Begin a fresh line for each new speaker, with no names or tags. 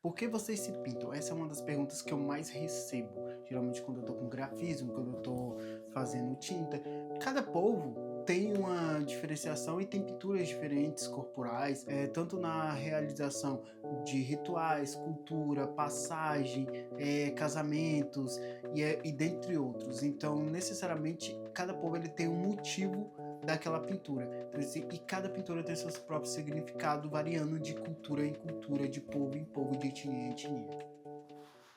Por que vocês se pintam? Essa é uma das perguntas que eu mais recebo. Geralmente quando eu tô com grafismo, quando eu tô fazendo tinta. Cada povo tem uma diferenciação e tem pinturas diferentes corporais, tanto na realização de rituais, cultura, passagem, casamentos e dentre outros. Então, necessariamente, cada povo ele tem um motivo daquela pintura. Então, assim, e cada pintura tem seu próprio significado, variando de cultura em cultura, de povo em povo, de etnia em etnia.